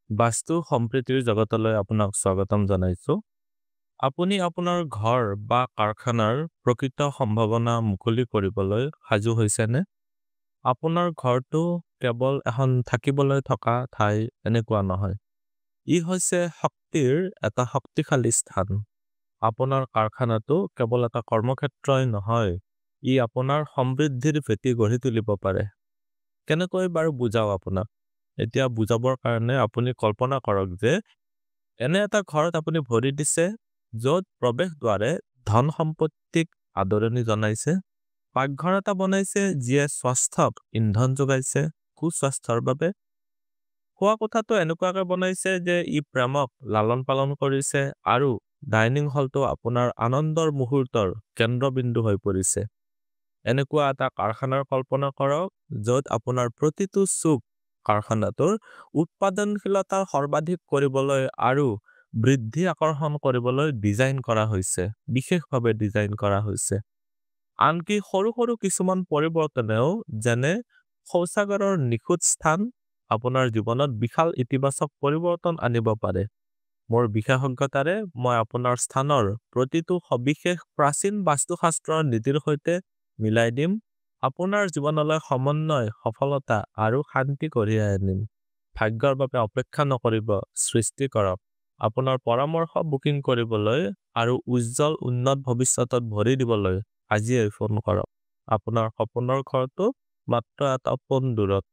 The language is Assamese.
বাস্তু সম্প্ৰীতিৰ জগতলৈ আপোনাক স্বাগতম জনাইছো। আপুনি আপোনাৰ ঘৰ বা কাৰখানাৰ প্ৰকৃত সম্ভাৱনা মুকলি কৰিবলৈ সাজু হৈছেনে? আপোনাৰ ঘৰটো কেৱল এখন থাকিবলৈ থকা ঠাই এনেকুৱা নহয়। ই হৈছে শক্তিৰ এটা শক্তিশালী স্থান। আপোনাৰ কাৰখানাটো কেৱল এটা কৰ্মক্ষেত্ৰই নহয়, ই আপোনাৰ সমৃদ্ধিৰ ভেটি গঢ়ি তুলিব পাৰে। কেনেকৈ বাৰু বুজাও আপোনাক? এতিয়া বুজাবৰ কাৰণে আপুনি কল্পনা কৰক যে এনে এটা ঘৰত আপুনি ভৰি দিছে য'ত প্ৰৱেশ দ্বাৰে ধন সম্পত্তিক আদৰণি জনাইছে, পাকঘৰ এটা বনাইছে যিয়ে স্বাস্থ্যক ইন্ধন যোগাইছে সুস্বাস্থ্যৰ বাবে, খোৱা কোঠাটো এনেকুৱাকে বনাইছে যে ই প্ৰেমক লালন পালন কৰিছে, আৰু ডাইনিং হলটো আপোনাৰ আনন্দৰ মুহূৰ্তৰ কেন্দ্ৰবিন্দু হৈ পৰিছে। এনেকুৱা এটা কাৰখানাৰ কল্পনা কৰক য'ত আপোনাৰ প্ৰতিটো চুক কাৰখানাটোৰ উৎপাদনশীলতা সৰ্বাধিক কৰিবলৈ আৰু বৃদ্ধি আকৰ্ষণ কৰিবলৈ ডিজাইন কৰা হৈছে, বিশেষভাৱে ডিজাইন কৰা হৈছে। আনকি সৰু সৰু কিছুমান পৰিৱৰ্তনেও, যেনে শৌচাগাৰৰ নিখুঁত স্থান, আপোনাৰ জীৱনত বিশাল ইতিবাচক পৰিৱৰ্তন আনিব পাৰে। মোৰ বিশেষজ্ঞতাৰে মই আপোনাৰ স্থানৰ প্ৰতিটো সবিশেষ প্ৰাচীন বাস্তুশাস্ত্ৰৰ নীতিৰ সৈতে মিলাই দিম, আপোনাৰ জীৱনলৈ সমন্বয়, সফলতা আৰু শান্তি কঢ়িয়াই আনিম। ভাগ্যৰ বাবে অপেক্ষা নকৰিব, সৃষ্টি কৰক। আপোনাৰ পৰামৰ্শ বুকিং কৰিবলৈ আৰু উজ্জ্বল উন্নত ভৱিষ্যতত ভৰি দিবলৈ আজিয়ে ফোন কৰক। আপোনাৰ সপোনৰ ঘৰটো মাত্ৰ এটা ফোন দূৰত।